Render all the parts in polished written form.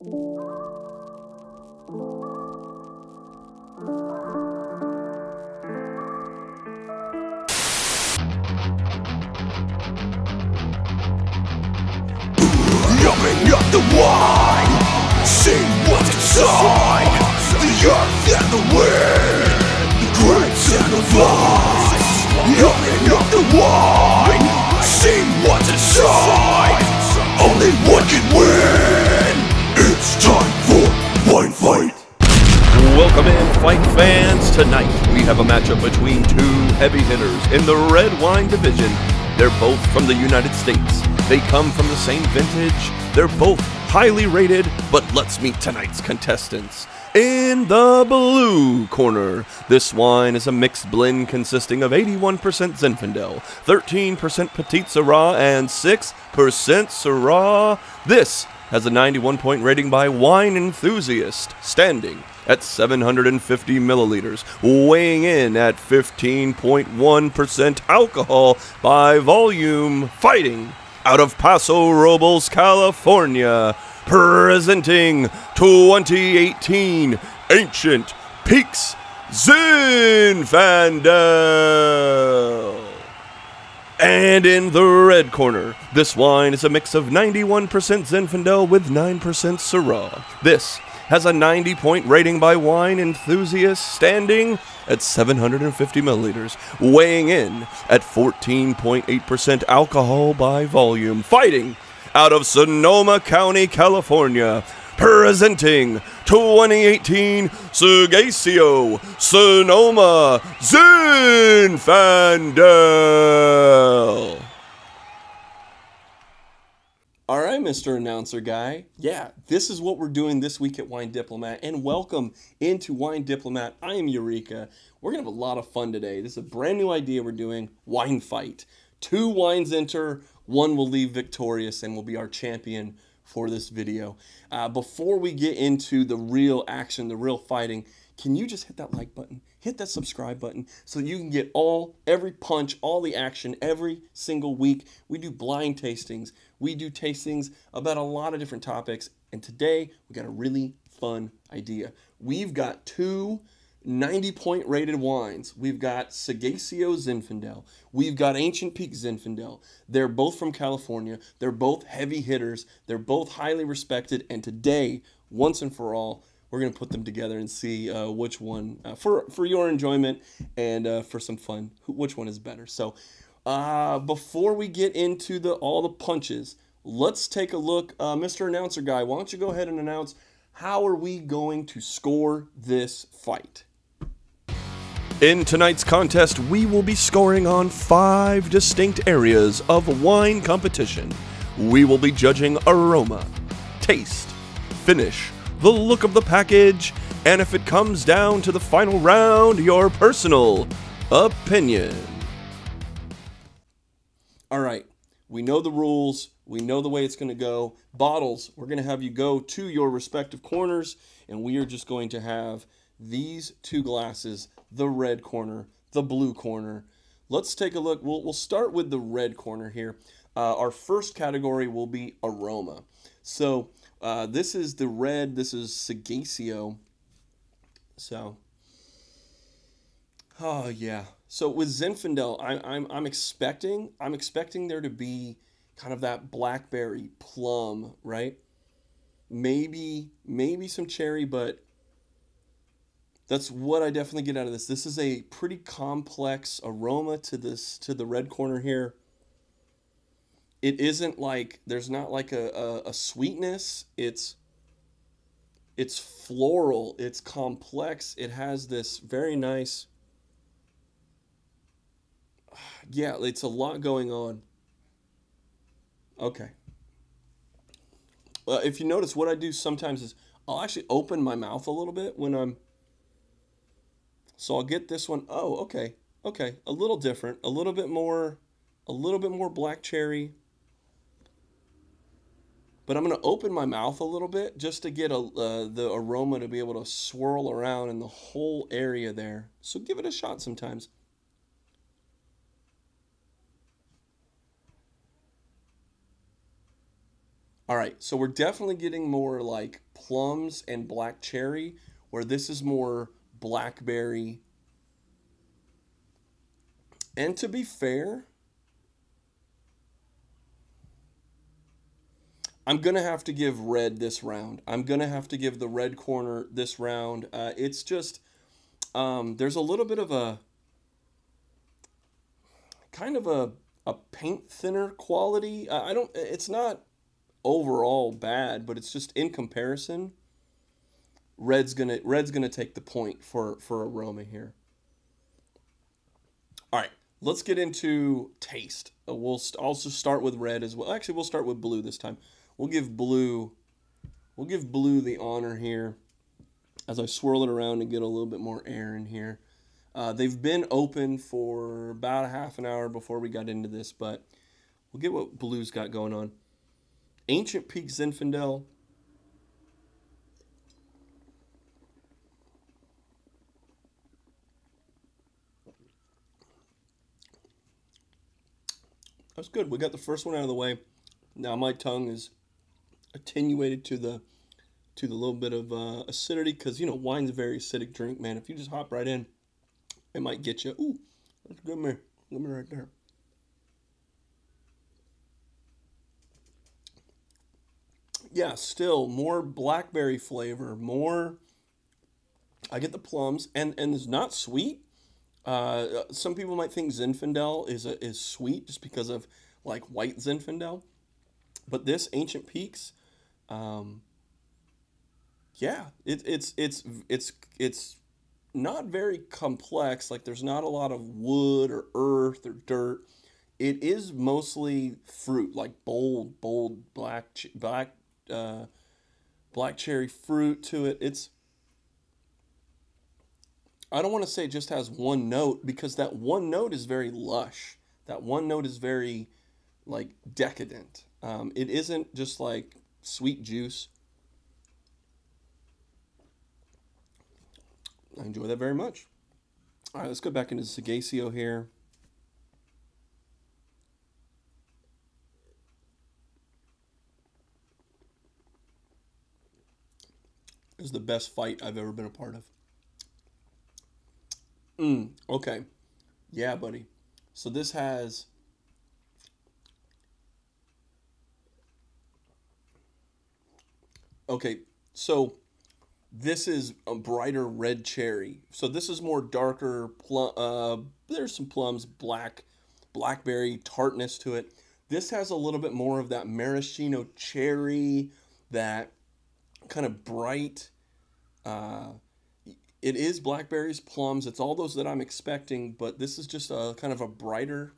Open up the wine, see what's inside. The earth and the wind, the grapes and the vines. Open up the wine, see what's inside. Only one can win. It's time for Wine Fight. Welcome in, fight fans. Tonight we have a matchup between two heavy hitters in the red wine division. They're both from the United States. They come from the same vintage. They're both highly rated, but let's meet tonight's contestants. In the blue corner, this wine is a mixed blend consisting of 81% Zinfandel, 13% Petite Syrah, and 6% Syrah. This has a 91-point rating by Wine Enthusiast, standing at 750 milliliters, weighing in at 15.1% alcohol by volume, fighting out of Paso Robles, California, presenting 2018 Ancient Peaks Zinfandel. And in the red corner, this wine is a mix of 91% Zinfandel with 9% Syrah. This has a 90-point rating by Wine Enthusiast, standing at 750 milliliters, weighing in at 14.8% alcohol by volume, fighting out of Sonoma County, California, presenting 2018 Seghesio Sonoma Zinfandel. All right, Mr. Announcer Guy. Yeah, this is what we're doing this week at Wine Diplomat, and welcome into Wine Diplomat. I am Eureka. We're going to have a lot of fun today. This is a brand new idea we're doing, Wine Fight. 2 wines enter, 1 will leave victorious and will be our champion for this video. Before we get into the real action, the real fighting, can you just hit that like button, hit that subscribe button so you can get every punch, all the action every single week. We do blind tastings. We do tastings about a lot of different topics. And today we got a really fun idea. We've got 2 90-point rated wines. We've got Seghesio Zinfandel. We've got Ancient Peak Zinfandel. They're both from California. They're both heavy hitters. They're both highly respected. And today, once and for all, we're going to put them together and see which one, for your enjoyment and for some fun, which one is better. So before we get into all the punches, let's take a look. Mr. Announcer Guy, why don't you go ahead and announce how are we going to score this fight? In tonight's contest, we will be scoring on 5 distinct areas of wine competition. We will be judging aroma, taste, finish, the look of the package, and if it comes down to the final round, your personal opinion. All right, we know the rules. We know the way it's going to go. Bottles, we're going to have you go to your respective corners, and we are just going to have these 2 glasses, the red corner, the blue corner. Let's take a look. We'll start with the red corner here. Our first category will be aroma. So this is the red. This is Seghesio. So, oh yeah. So with Zinfandel, I'm expecting there to be kind of that blackberry plum, right? Maybe some cherry, but that's what I definitely get out of this. This is a pretty complex aroma to the red corner here. It isn't like, there's not like a sweetness. It's floral, it's complex. It has this very nice, yeah, it's a lot going on. Okay. If you notice, what I do sometimes is I'll actually open my mouth a little bit when I'm, so I'll get this one. Oh, okay. Okay. A little different, a little bit more black cherry. But I'm going to open my mouth a little bit just to get the aroma to be able to swirl around in the whole area there. So give it a shot sometimes. All right, so we're definitely getting more like plums and black cherry, where this is more blackberry. And to be fair, I'm going to have to give red this round. I'm going to have to give the red corner this round. It's just, there's a little bit of a, kind of a paint thinner quality. I don't, it's not overall bad, but it's just in comparison, red's gonna take the point for aroma here. All right, let's get into taste. We'll also start with red as well. Actually, we'll start with blue this time. We'll give blue the honor here as I swirl it around and get a little bit more air in here. They've been open for about a half an hour before we got into this, but we'll get what blue's got going on. Ancient Peak Zinfandel. That's good. We got the first one out of the way. Now my tongue is attenuated to the little bit of acidity, because you know wine's a very acidic drink, man. If you just hop right in, it might get you. Ooh, that's good, man. Good man right there. Yeah, still more blackberry flavor. More. I get the plums, and it's not sweet. Some people might think Zinfandel is sweet just because of like white Zinfandel, but this Ancient Peaks, yeah, it's not very complex. Like there's not a lot of wood or earth or dirt. It is mostly fruit, like bold black cherry fruit to it. It's I don't want to say it just has one note, because that one note is very lush. That one note is very like decadent. It isn't just like sweet juice. I enjoy that very much. All right, let's go back into Seghesio here. This is the best fight I've ever been a part of. Okay. Yeah, buddy. So this has... Okay, so this is a brighter red cherry. So this is more darker plum. There's some plums, blackberry tartness to it. This has a little bit more of that maraschino cherry, that kind of bright. It is blackberries, plums. It's all those that I'm expecting, but this is just a kind of a brighter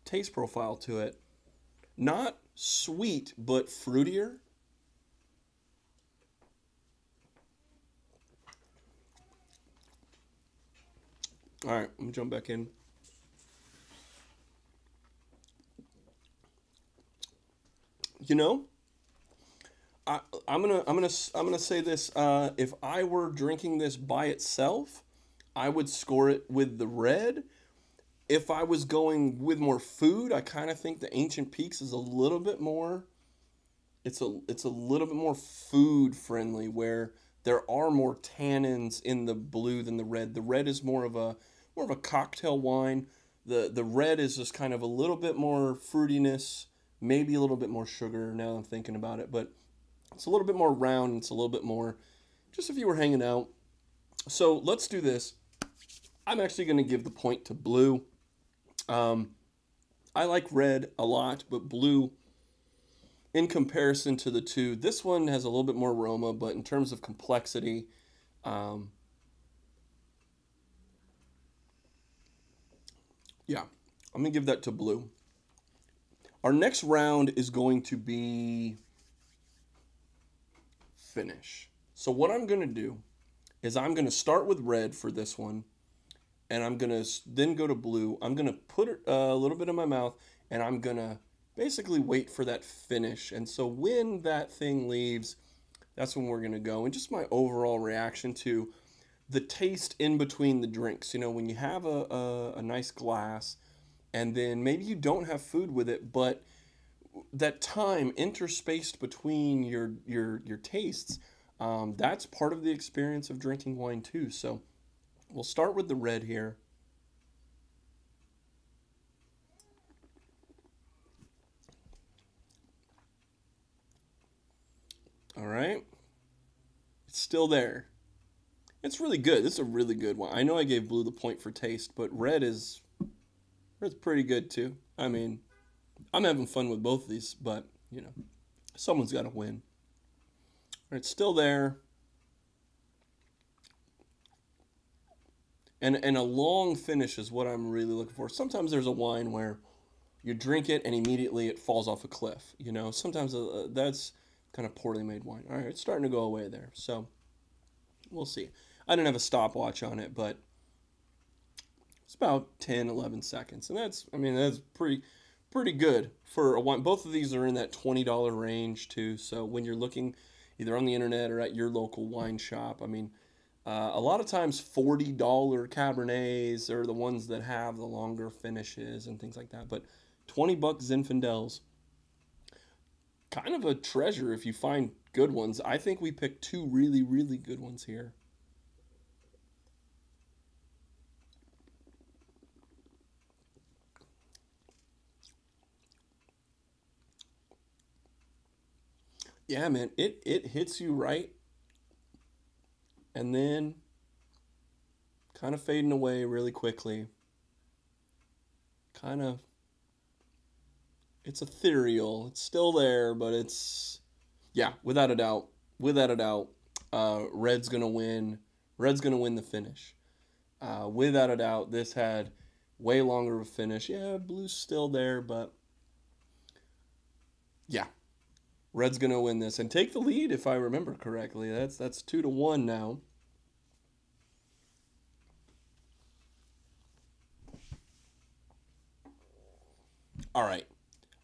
taste profile to it. Not sweet, but fruitier. All right, let me jump back in. You know, I'm gonna say this. If I were drinking this by itself, I would score it with the red. If I was going with more food, I kind of think the Ancient Peaks is a little bit more. It's a little bit more food friendly, where there are more tannins in the blue than the red. The red is more of a cocktail wine. The red is just kind of a little bit more fruitiness, maybe a little bit more sugar. Now I'm thinking about it, but it's a little bit more round. It's a little bit more just if you were hanging out. So let's do this. I'm actually going to give the point to blue. I like red a lot, but blue, in comparison to the two, this one has a little bit more aroma, but in terms of complexity, yeah, I'm going to give that to blue. Our next round is going to be finish. So what I'm going to do is I'm going to start with red for this one, and I'm going to then go to blue. I'm going to put it a little bit in my mouth, and I'm going to basically wait for that finish. And so when that thing leaves, that's when we're going to go. And just my overall reaction to the taste in between the drinks. You know, when you have a nice glass, and then maybe you don't have food with it, but that time interspaced between your tastes, That's part of the experience of drinking wine too. So we'll start with the red here. All right. It's still there. It's really good. This is a really good one. I know I gave blue the point for taste, but red's pretty good too. I mean, I'm having fun with both of these, but someone's got to win. It's still there. And a long finish is what I'm really looking for. Sometimes there's a wine where you drink it and immediately it falls off a cliff. Sometimes that's kind of poorly made wine. All right, it's starting to go away there. So we'll see. I didn't have a stopwatch on it, but it's about 10, 11 seconds. And that's pretty good for a wine. Both of these are in that $20 range too. So when you're looking either on the internet or at your local wine shop, a lot of times $40 Cabernets are the ones that have the longer finishes and things like that. But $20 Zinfandels, kind of a treasure if you find good ones. I think we picked two really, really good ones here. Yeah, man, it hits you right, and then kind of fading away really quickly. Kind of, it's ethereal. It's still there, but yeah, without a doubt, red's gonna win. Red's gonna win the finish. Without a doubt, this had way longer of a finish. Yeah, blue's still there, but yeah, red's gonna win this and take the lead if I remember correctly. That's 2-1 now. All right.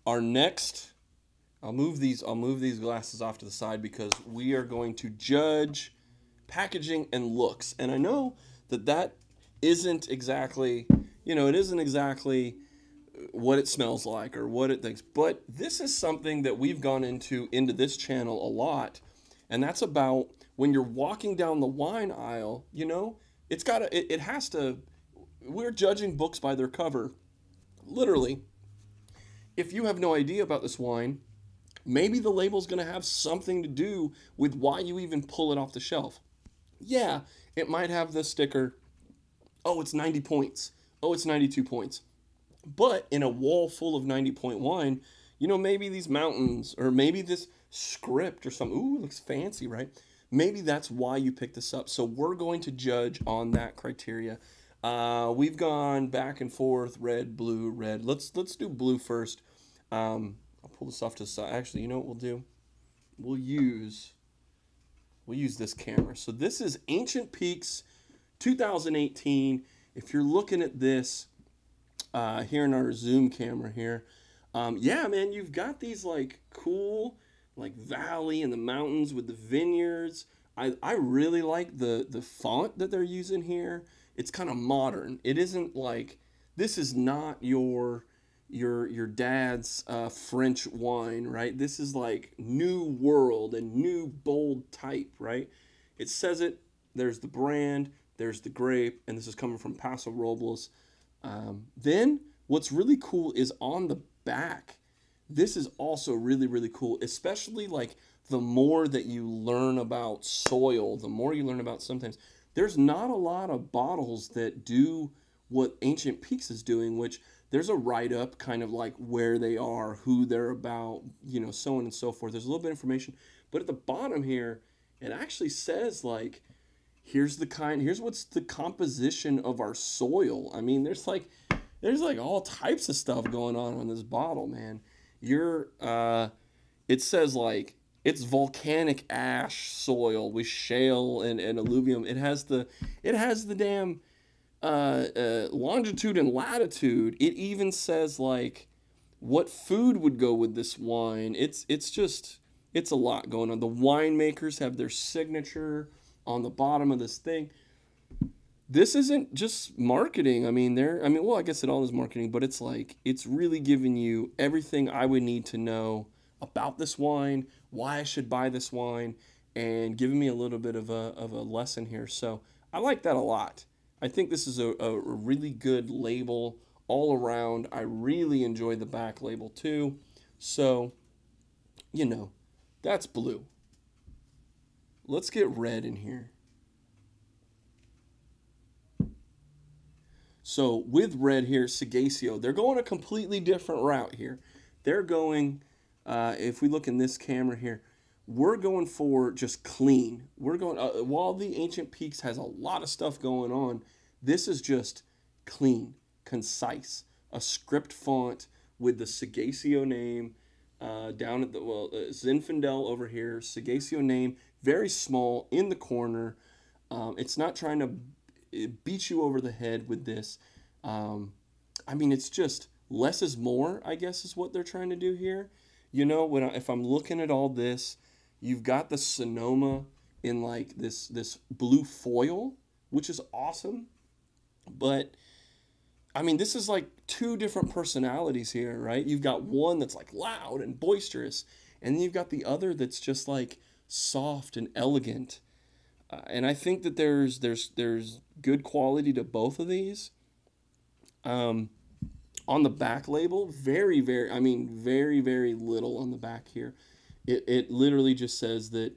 Our next, I'll move these glasses off to the side because we are going to judge packaging and looks. And I know that isn't exactly, it isn't exactly what it smells like or what it thinks, but this is something that we've gone into this channel a lot, and that's about when you're walking down the wine aisle, it has to, we're judging books by their cover. Literally, if you have no idea about this wine, maybe the label's going to have something to do with why you even pull it off the shelf. Yeah, it might have the sticker, oh, it's 90 points. Oh, it's 92 points. But in a wall full of 90-point wine, maybe these mountains or maybe this script or something, ooh, looks fancy, right? Maybe that's why you picked this up. So we're going to judge on that criteria. We've gone back and forth, red, blue, red. Let's do blue first. I'll pull this off to the side. Actually, you know what we'll do? We'll use this camera. So this is Ancient Peaks 2018. If you're looking at this here in our zoom camera here, yeah, man, you've got these like cool like valley and the mountains with the vineyards. I really like the font that they're using here. It's kind of modern. It isn't like, this is not your dad's French wine, right? This is like new world and new bold type, right? It says it, there's the brand, there's the grape, and this is coming from Paso Robles. Then what's really cool is on the back. This is also really, really cool, especially like the more that you learn about soil, the more you learn about sometimes. There's not a lot of bottles that do what Ancient Peaks is doing, which there's a write-up kind of like where they are, who they're about, so on and so forth. There's a little bit of information. But at the bottom here, it actually says like, here's what's the composition of our soil. I mean, there's like all types of stuff going on this bottle, man. It says like, it's volcanic ash soil with shale and alluvium. It has the damn longitude and latitude. It even says like what food would go with this wine. It's a lot going on. The winemakers have their signature on the bottom of this thing. This isn't just marketing. Well, I guess it all is marketing, but it's like, it's really giving you everything I would need to know about this wine, why I should buy this wine, and giving me a little bit of a lesson here. So I like that a lot. I think this is a really good label all around. I really enjoy the back label too. So, you know, that's blue. Let's get red in here. So with red here, Seghesio, they're going a completely different route here. They're going, if we look in this camera here, we're going for just clean. We're going, while the Ancient Peaks has a lot of stuff going on, this is just clean, concise, a script font with the Seghesio name down at the, Zinfandel over here, Seghesio name, very small in the corner. It's not trying to beat you over the head with this. I mean, it's just less is more, I guess, is what they're trying to do here. You know, if I'm looking at all this, you've got the Sonoma in like this blue foil, which is awesome. But I mean, this is like two different personalities here, right? You've got one that's like loud and boisterous, and then you've got the other that's just like soft and elegant. And I think that there's good quality to both of these. On the back label, very little on the back here. It literally just says that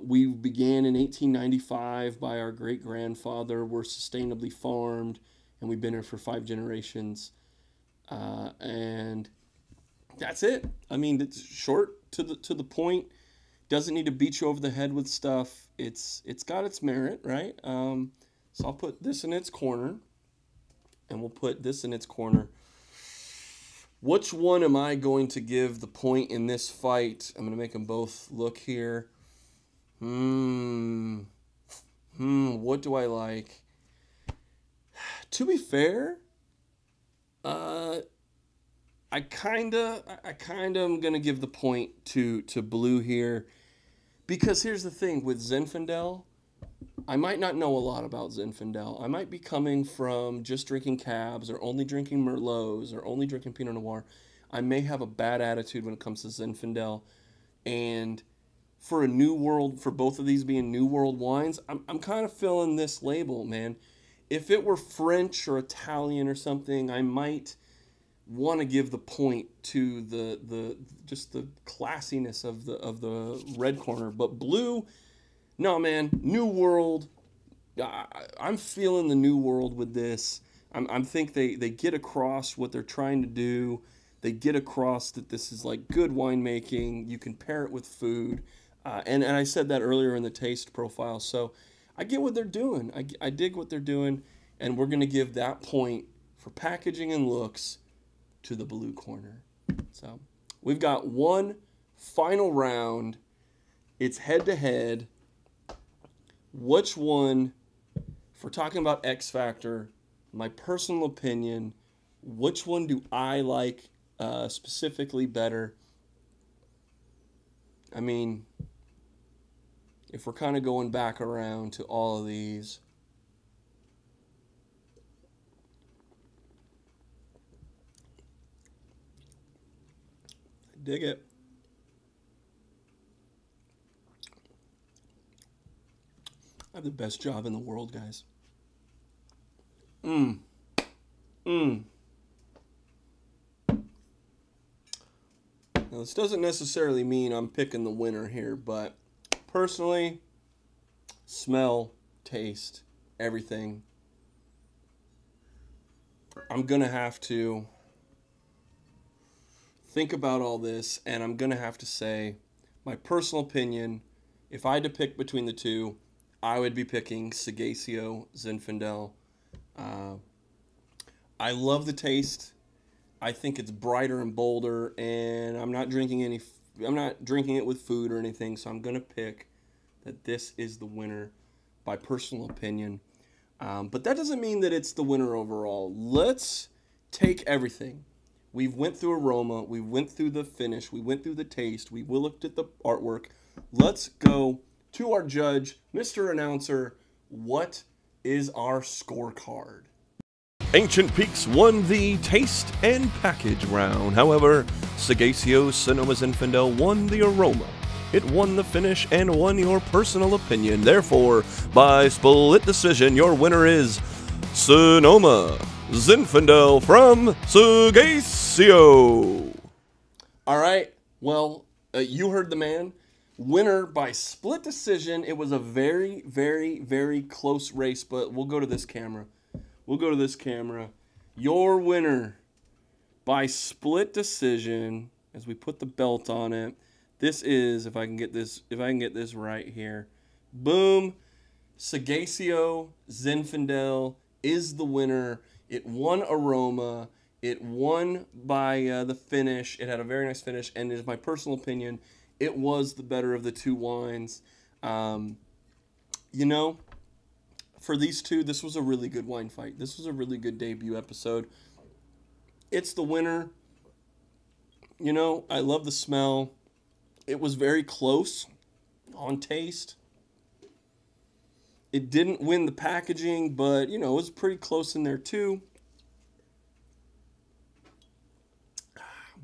we began in 1895 by our great-grandfather. We're sustainably farmed, and we've been here for 5 generations. And that's it. I mean, it's short to the point. Doesn't need to beat you over the head with stuff. It's got its merit, right? So I'll put this in its corner, and we'll put this in its corner. Which one am I going to give the point in this fight? I'm going to make them both look here. What do I like? To be fair, I kinda am gonna give the point to blue here, because here's the thing with Zinfandel, I might not know a lot about Zinfandel. I might be coming from just drinking cabs or only drinking Merlots or only drinking Pinot Noir. I may have a bad attitude when it comes to Zinfandel, and for a new world, for both of these being new world wines, I'm kind of feeling this label, man. If it were French or Italian or something, I might want to give the point to the just the classiness of the red corner. But blue, no, man, new world. I'm feeling the new world with this. I think they get across what they're trying to do. They get across that this is like good winemaking. You can pair it with food, and I said that earlier in the taste profile. So I get what they're doing. I dig what they're doing, and we're gonna give that point for packaging and looks to the blue corner. So we've got one final round. It's head to head. Which one, if we're talking about X Factor, my personal opinion, which one do I like specifically better? I mean, if we're kind of going back around to all of these, dig it. I have the best job in the world, guys. Now, this doesn't necessarily mean I'm picking the winner here, but personally, smell, taste, everything, I'm going to have to think about all this, and I'm going to have to say, my personal opinion, if I had to pick between the two, I would be picking Seghesio Zinfandel. I love the taste. I think it's brighter and bolder, and I'm not drinking it with food or anything, so I'm going to pick that this is the winner by personal opinion. But that doesn't mean that it's the winner overall. Let's take everything. We went through aroma, we went through the finish, we went through the taste, we looked at the artwork. Let's go to our judge, Mr. Announcer. What is our scorecard? Ancient Peaks won the taste and package round. However, Seghesio Sonoma Zinfandel won the aroma It won the finish and won your personal opinion. Therefore, by split decision, your winner is Sonoma Zinfandel from Seghesio. All right. Well, you heard the man. Winner by split decision. It was a very, very, very close race, but we'll go to this camera. Your winner by split decision, as we put the belt on it. This is, if I can get this right here. Boom. Seghesio Zinfandel is the winner. It won aroma. It won by the finish. It had a very nice finish, and in my personal opinion, it was the better of the two wines. You know, for these two, this was a really good wine fight. This was a really good debut episode. It's the winner. You know, I love the smell. It was very close on taste. It didn't win the packaging, but, you know, it was pretty close in there too.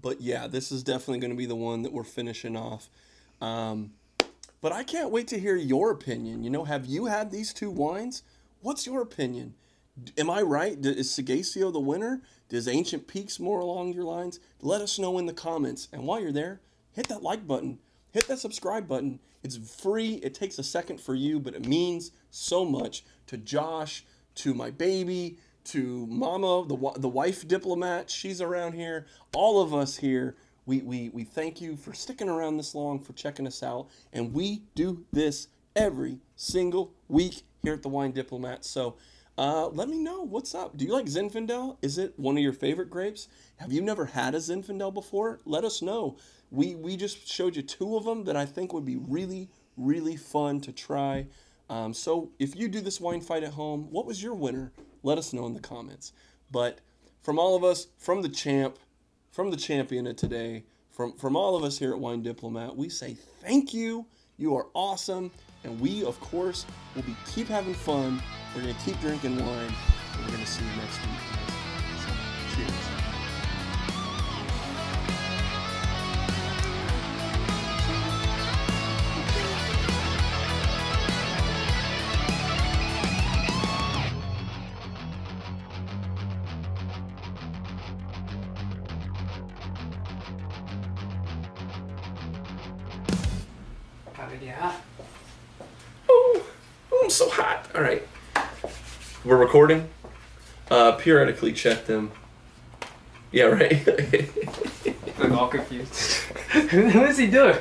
But yeah, this is definitely going to be the one that we're finishing off. But I can't wait to hear your opinion. You know, have you had these two wines? What's your opinion? Am I right? Is Seghesio the winner? Does Ancient Peaks more along your lines? Let us know in the comments. And while you're there, hit that like button. Hit that subscribe button. It's free. It takes a second for you, but it means so much to Josh, to my baby, to Mama, the wife diplomat. She's around here. All of us here. We thank you for sticking around this long, for checking us out. And we do this every single week here at the Wine Diplomat. So let me know what's up. Do you like Zinfandel? Is it one of your favorite grapes? Have you never had a Zinfandel before? Let us know. We just showed you two of them that I think would be really, really fun to try. So if you do this wine fight at home, what was your winner? Let us know in the comments. But from all of us, from the champion of today, from all of us here at Wine Diplomat, we say thank you. You are awesome. And we, of course, will keep having fun. We're going to keep drinking wine. And we're going to see you next week. So, cheers. Yeah. Oh, I'm so hot. All right. We're recording. Periodically check them. Yeah, right. I'm all confused. What is he doing?